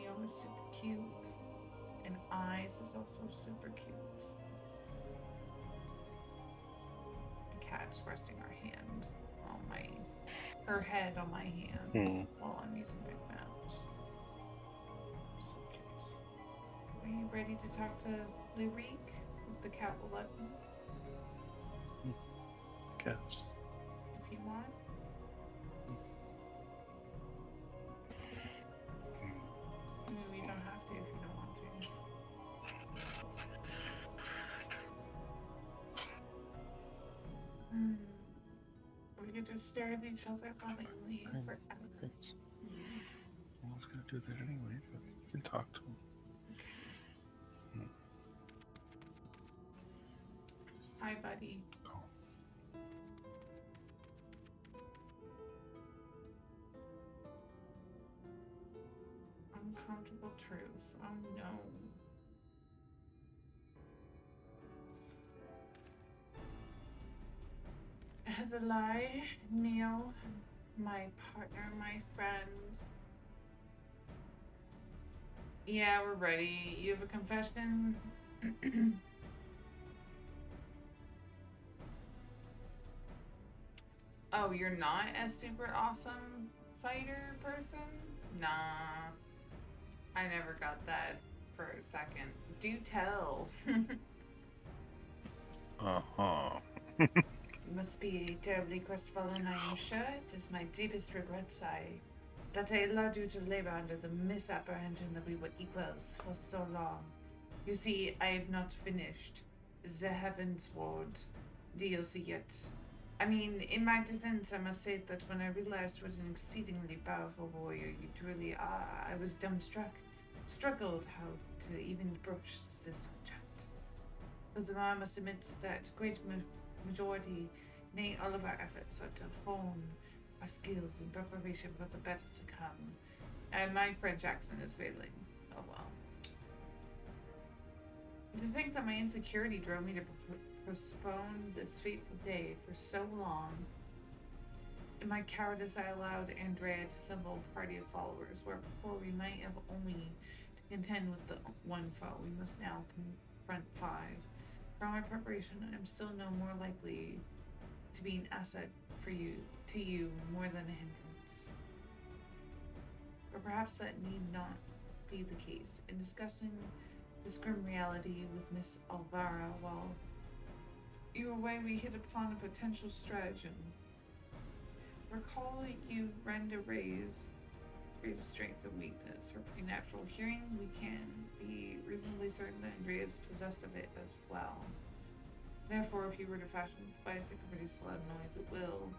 Neo is super cute. And Eyes is also super cute. The cat's resting her head on my hand Hmm. while I'm using my mouse. So cute. Are you ready to talk to Lyrique? If the cat will let me, Guess. if you want. I mean, we don't have to if you don't want to. Hmm. We could just stare at each other lovingly Fine. forever. Thanks. I was gonna do that anyway, but you can talk to him. Okay. Hmm. Hi, buddy. Oh. Uncomfortable truth. Oh no. The lie, Neil, my partner, my friend. Yeah, we're ready. You have a confession? Oh, you're not a super awesome fighter person? Nah, I never got that for a second. Do tell. Uh-huh. You must be terribly crestfallen, I am sure. It is my deepest regrets that I allowed you to labor under the misapprehension that we were equals for so long. You see, I have not finished the Heaven's Ward DLC yet. I mean, in my defense, I must say that when I realized what an exceedingly powerful warrior you truly are, I was dumbstruck, struggled how to even broach the subject. Furthermore, I must admit that majority, nay, all of our efforts are to hone our skills in preparation for the better to come. And my friend Jackson is failing. Oh well. To think that my insecurity drove me to postpone this fateful day for so long. In my cowardice, I allowed Andrea to assemble a party of followers, where before we might have only to contend with the one foe, we must now confront five. For all my preparation, I am still no more likely to be an asset for you, to you, more than a hindrance. But perhaps that need not be the case. In discussing this grim reality with Miss Alvara while you were away, we hit upon a potential stratagem. Recall you render rays greatest strength and weakness. For preternatural hearing, we can be reasonably certain that Andrea is possessed of it as well. Therefore, if you were to fashion a device that can produce a loud noise at will,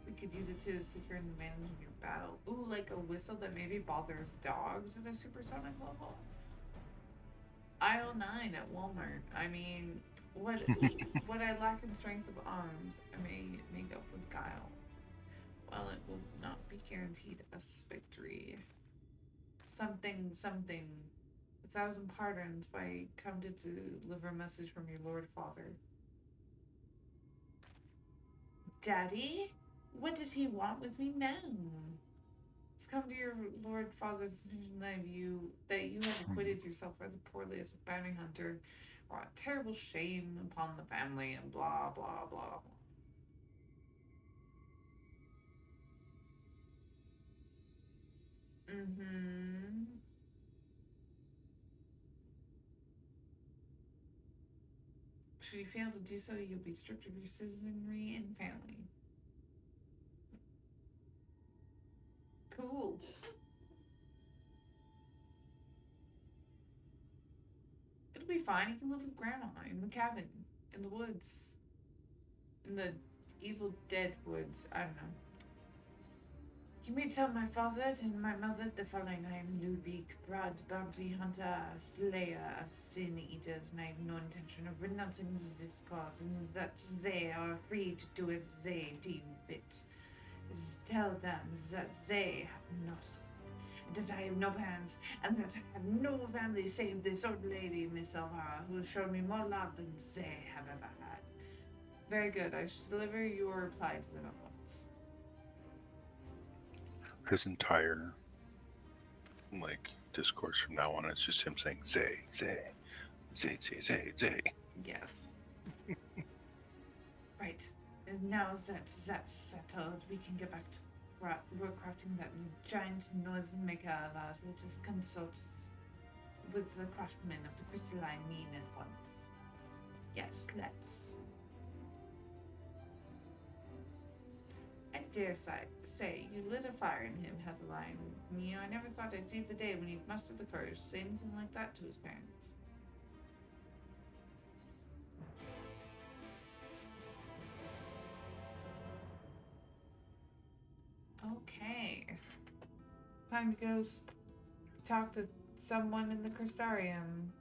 we could use it to secure an advantage in your battle. Ooh, like a whistle that maybe bothers dogs at a supersonic level. Aisle 9 at Walmart. I mean, what what I lack in strength of arms, I may make up with guile. While it will not be guaranteed us victory. Something, something. A thousand pardons, but I come to deliver a message from your Lord Father. Daddy? What does he want with me now? It's come to your Lord Father's attention that you have acquitted yourself rather poorly as a bounty hunter, brought terrible shame upon the family, and blah blah blah. Mm-hmm. Should you fail to do so, you'll be stripped of your citizenry and family. Cool. It'll be fine. You can live with Grandma in the cabin, in the woods, in the Evil Dead woods. I don't know. You may tell my father and my mother the following: I am Ludwig, proud bounty hunter, slayer of sin eaters, and I have no intention of renouncing this cause, and that they are free to do as they deem fit. Tell them that they have no son, that I have no parents, and that I have no family save this old lady, Miss Elvira, who showed me more love than they have ever had. Very good. I should deliver your reply to them at once. His entire like discourse from now on. It's just him saying Zay, Zay, Zay, Zay, Zay, Zay. Yes. Right. And now that's settled, we can get back to crafting that giant noisemaker of ours. Let us consult with the craftsmen of the crystalline mean at once. Yes, let's. I dare say you lit a fire in him, Heatherline. I never thought I'd see the day when he'd mustered the courage to say anything like that to his parents. Okay. Time to go talk to someone in the Crystarium.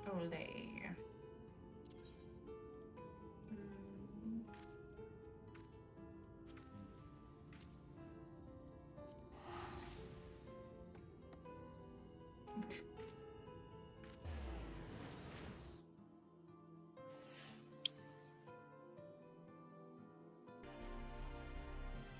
Olay.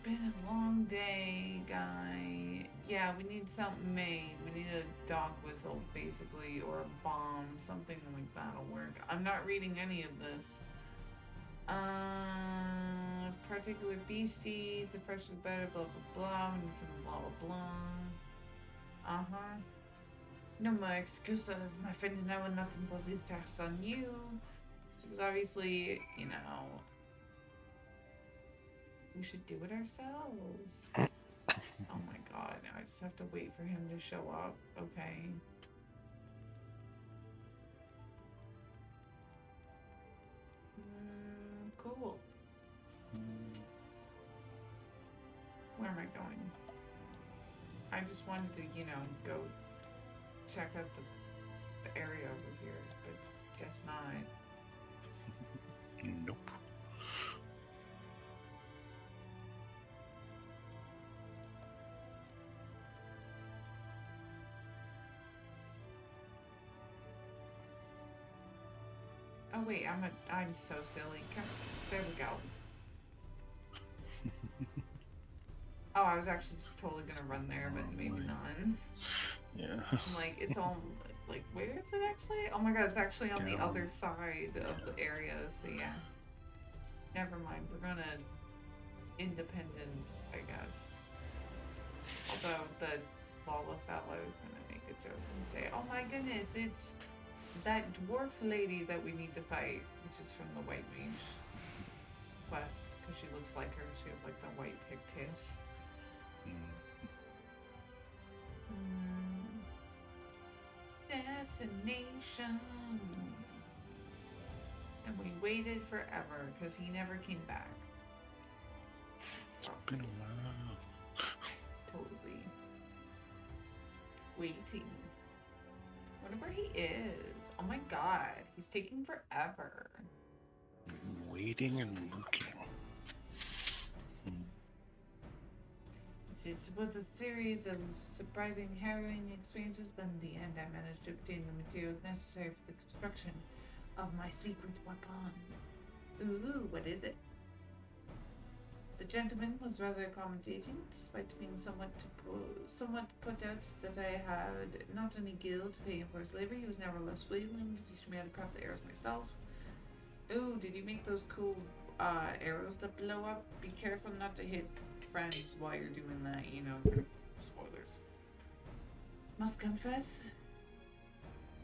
Been a long day, guy. Yeah, we need something made. We need a dog whistle, basically, or a bomb. Something like that'll work. I'm not reading any of this. Particular beastie, the fresh is better, blah, blah, blah. We need some blah, blah, blah. Uh-huh. No more excuses. My friend and I will not impose these tasks on you. Because obviously, you know, we should do it ourselves. Oh my god, now I just have to wait for him to show up. Okay. Cool. Where am I going? I just wanted to, go check out the area over here, but guess not. Nope. Oh wait, I'm so silly. There we go. Oh, I was actually just totally gonna run there, but maybe not. Yeah. Like, it's all, like, where is it actually? Oh my god, it's actually on the other side of the area, so yeah. Never mind, we're gonna Independence, I guess. Although the Lala fellow is gonna make a joke and say, oh my goodness, it's that dwarf lady that we need to fight, which is from the White Mage quest, because she looks like her. She has like the white pigtails. Destination. And we waited forever because he never came back. It's been a while. Totally. Waiting. Wonder where he is. Oh my god, he's taking forever. Waiting and looking. It was a series of surprising, harrowing experiences, but in the end I managed to obtain the materials necessary for the construction of my secret weapon. Ooh, what is it? The gentleman was rather accommodating, despite being somewhat put out that I had not any guild to pay him for his labor. He was nevertheless willing to teach me how to craft the arrows myself. Ooh, did you make those cool arrows that blow up? Be careful not to hit friends while you're doing that, spoilers. Must confess,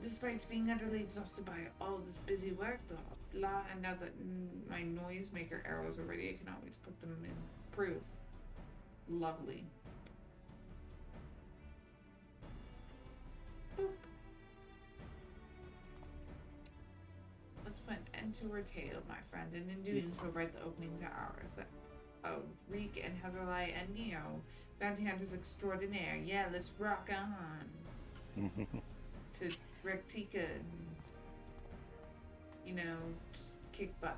despite being utterly exhausted by all this busy work, blah blah, and now that my noisemaker arrows are ready, I can always put them in proof. Lovely. Boop. Let's put an end to her tale, my friend, and in doing so, write the opening to ours. Of Reek and Heatherlight and Neo, bounty hunters extraordinaire. Yeah, let's rock on. To Rectica, just kick butt.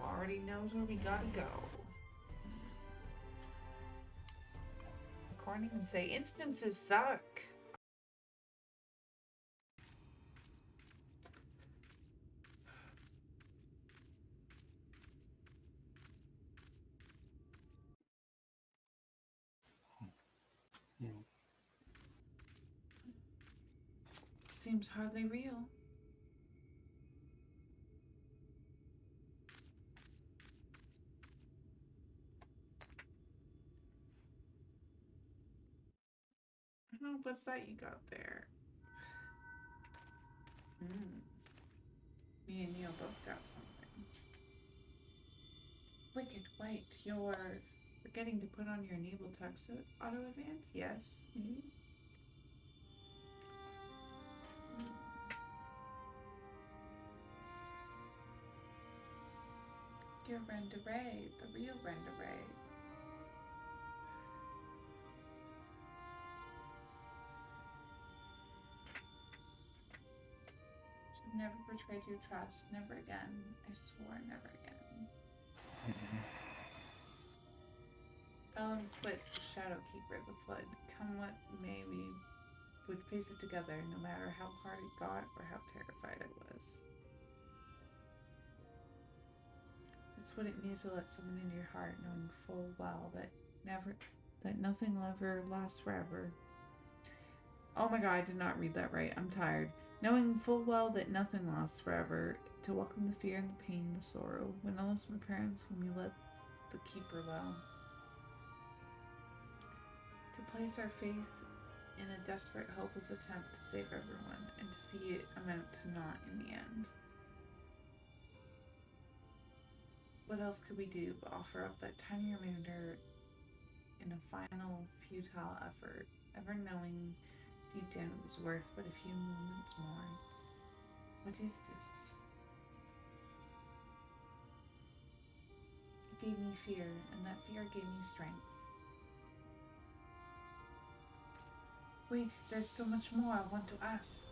Already knows where we gotta go. Corning and say instances suck. Seems hardly real. Oh, what's that you got there? Me and Neil both got something. Wicked, wait, you're forgetting to put on your enable text auto advance? Yes, maybe? Your Renderay, the real Renderay. Should never betrayed your trust, never again. I swore never again. Ellen splits the Shadow Keeper, the flood. Come what may, we would face it together, no matter how hard it got or how terrified I was. It's what it means to let someone into your heart, knowing full well that nothing will ever last forever. Oh my god, I did not read that right. I'm tired. Knowing full well that nothing lasts forever, to welcome the fear and the pain, the sorrow, when I lost my parents, when we let the Keeper low. To place our faith in a desperate, hopeless attempt to save everyone, and to see it amount to naught in the end. What else could we do but offer up that tiny remainder in a final, futile effort, ever knowing deep down it was worth but a few moments more? What is this? It gave me fear, and that fear gave me strength. Wait, there's so much more I want to ask.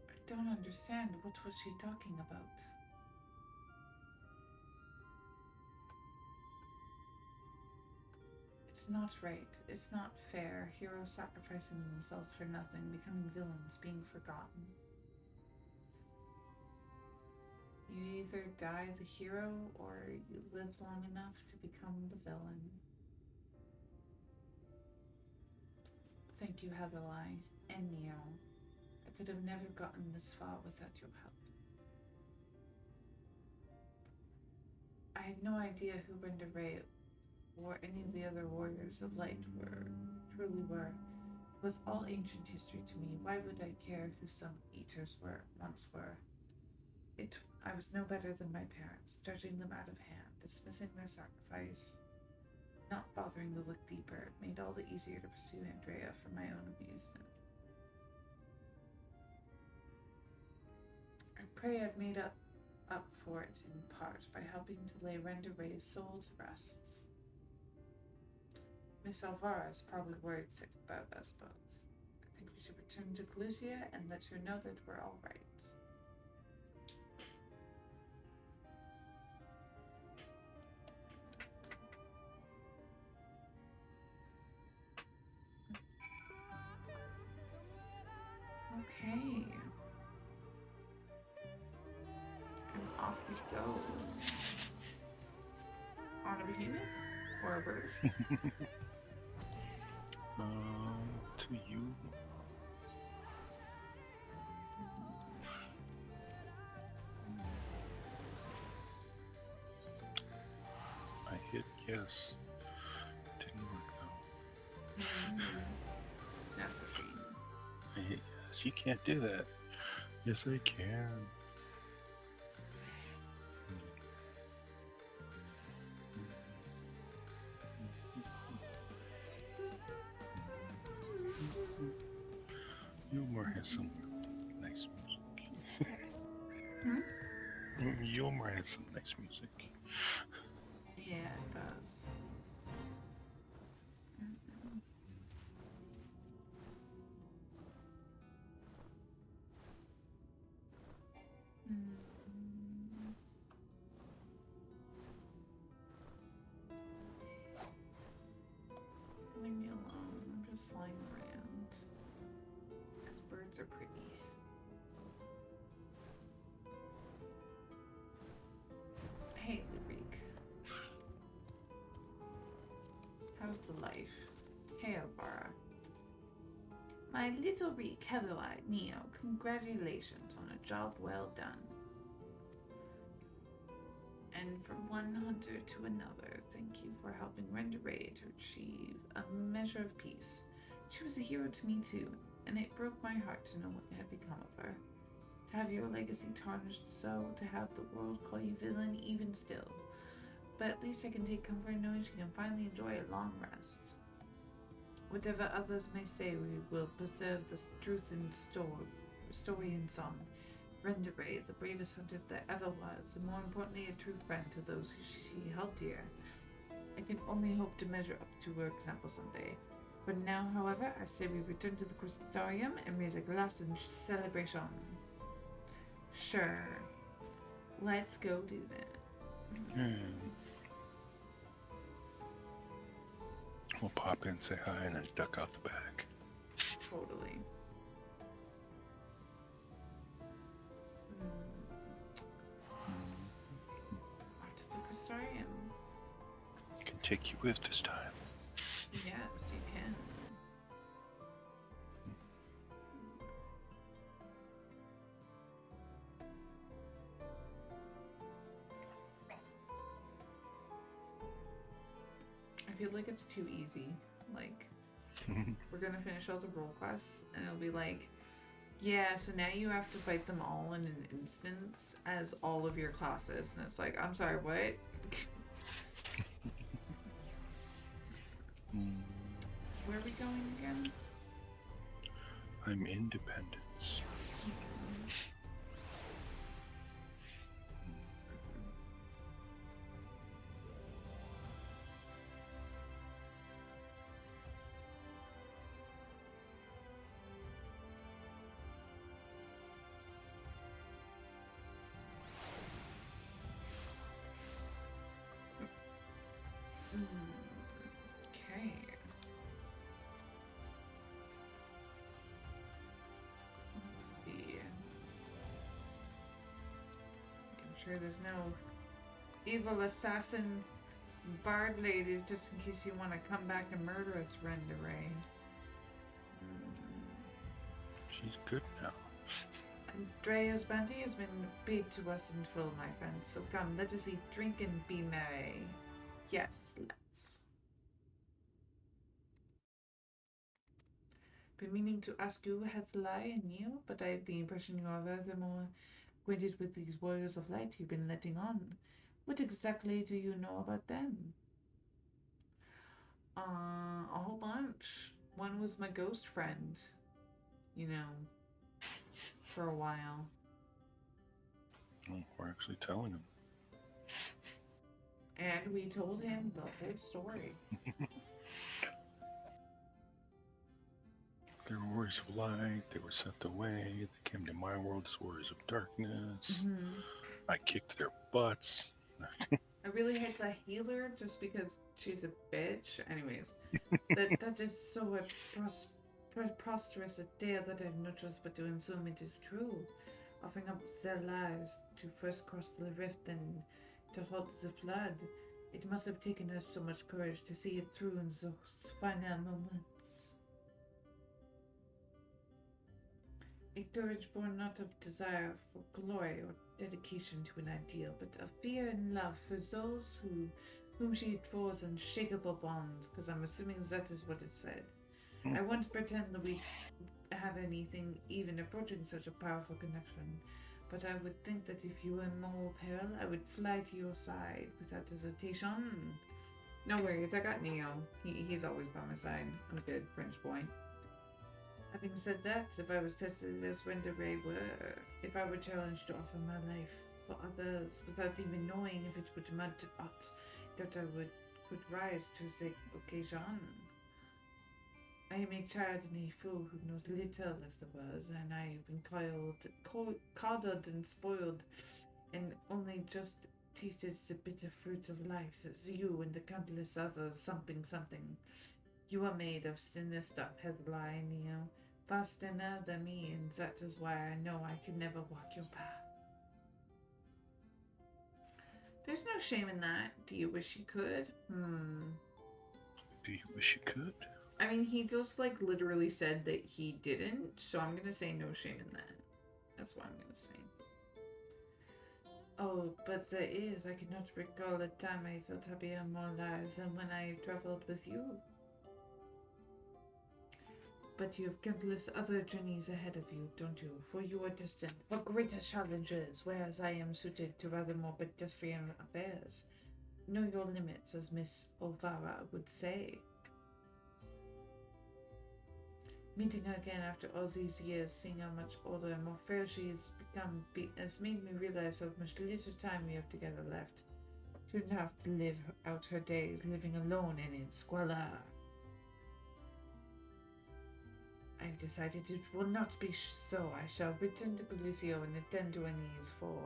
I don't understand. What was she talking about? It's not right. It's not fair. Heroes sacrificing themselves for nothing, becoming villains, being forgotten. You either die the hero or you live long enough to become the villain. Thank you, Heatherline and Neo. I could have never gotten this far without your help. I had no idea who Renderay or any of the other warriors of light truly were. It was all ancient history to me. Why would I care who some eaters once were? I was no better than my parents, judging them out of hand, dismissing their sacrifice, not bothering to look deeper. It made all the easier to pursue Andrea for my own amusement. I pray I've made up for it in part by helping to lay Renderay's soul to rest. Miss Alvara is probably worried sick about us both. I think we should return to Calusia and let her know that we're all right. Okay. And off we go. On a behemoth or a bird? To you. I hit yes. Didn't work though. That's a shame. I hit yes. You can't do that. Yes, I can. Humor has some nice music. Yulmar has some nice music. Yeah, it does. Mm. Leave me alone. I'm just flying around. Because birds are pretty. Hey, Lurik. How's the life? Hey, Elvara. My little Reek, Heatherlight, Neo, congratulations on a job well done. And from one hunter to another, thank you for helping Renderay to achieve a measure of peace. She was a hero to me too, and it broke my heart to know what had become of her. To have your legacy tarnished so, to have the world call you villain even still. But at least I can take comfort in knowing she can finally enjoy a long rest. Whatever others may say, we will preserve the truth in story and song. Renderay, the bravest hunter that ever was, and more importantly, a true friend to those who she held dear. I can only hope to measure up to her example someday. For now, however, I say we return to the Crystarium and raise a glass in celebration. Sure. Let's go do that. We'll pop in, say hi, and then duck out the back. Totally. Off to the Crystarium. I can take you with this time. Yes, you can. I feel like it's too easy. Like, we're gonna finish all the role quests, and it'll be like, yeah, so now you have to fight them all in an instance as all of your classes. And it's like, I'm sorry, what? Where are we going again? I'm Independence. Okay. Let's see. I'm sure there's no evil assassin bard ladies just in case you want to come back and murder us, Renderay. She's good now. Andrea's bounty has been paid to us in full, my friend. So come, let us eat, drink, and be merry. Yes, let's. Been meaning to ask you, Heatherlight and Neil, but I have the impression you are rather more acquainted with these warriors of light you've been letting on. What exactly do you know about them? A whole bunch. One was my ghost friend, you know, for a while. Well, we're actually telling him. And we told him the whole story. They were warriors of light. They were sent away. They came to my world as warriors of darkness. I kicked their butts. I really hate the healer just because she's a bitch. Anyways, that is so preposterous a tale that I've no choice but to assume it is true. Offering up their lives to first cross the rift and to halt the flood. It must have taken us so much courage to see it through in those final moments. A courage born not of desire for glory or dedication to an ideal, but of fear and love for those whom she forged unshakable bonds, because I'm assuming that is what it said. I won't pretend that we have anything even approaching such a powerful connection, but I would think that if you were in moral peril, I would fly to your side without hesitation. No worries, I got Neo. He's always by my side. I'm a good French boy. Having said that, if I was tested as Renderay were, if I were challenged to offer my life for others without even knowing if it would mud that I could rise to the occasion. I am a child and a fool who knows little of the world, and I have been coddled and spoiled, and only just tasted the bitter fruit of life as you and the countless others something. You are made of thinner stuff, Headline, Neo. Far thinner than me, and that is why I know I can never walk your path. There's no shame in that. Do you wish you could? Do you wish you could? I mean, he just, like, literally said that he didn't, so I'm gonna say no shame in that. That's what I'm gonna say. Oh, but there is. I cannot recall a time I felt happier and more alive than when I traveled with you. But you have countless other journeys ahead of you, don't you? For you are destined for greater challenges, whereas I am suited to rather more pedestrian affairs. Know your limits, as Miss Olvara would say. Meeting her again after all these years, seeing how much older and more fair she has become, has made me realize how much little time we have together left. She shouldn't have to live out her days living alone and in squalor. I've decided it will not be so. I shall return to Galucio and attend to her needs, for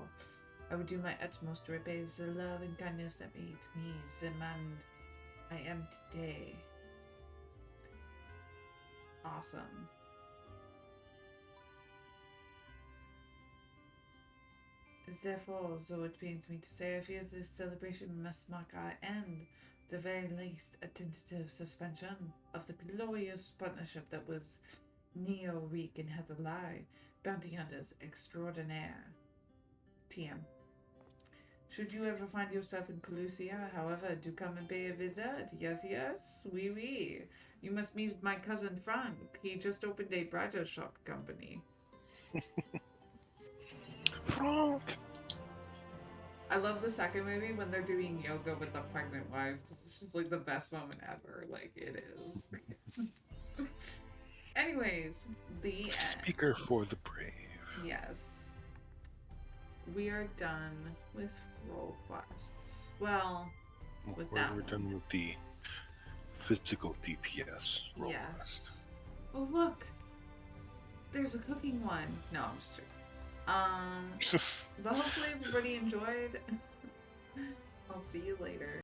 I will do my utmost to repay the love and kindness that made me the man I am today. Awesome. Therefore, though it pains me to say, I fear this celebration must mark our end, the very least a tentative suspension of the glorious partnership that was Neo, Reek, and Heather Lie, bounty hunters extraordinaire. TM. Should you ever find yourself in Calusia, however, do come and pay a visit. Yes, oui, oui. You must meet my cousin Frank. He just opened a bridal shop company. Frank! I love the second movie when they're doing yoga with the pregnant wives, because it's just like the best moment ever. Like, it is. Anyways, the end. Speaker for the brave. Yes. We are done with role quests. Well, with that we're one. done with the physical DPS role Yes. quest. Oh, look. There's a cooking one. No, I'm just joking. But hopefully everybody enjoyed. I'll see you later.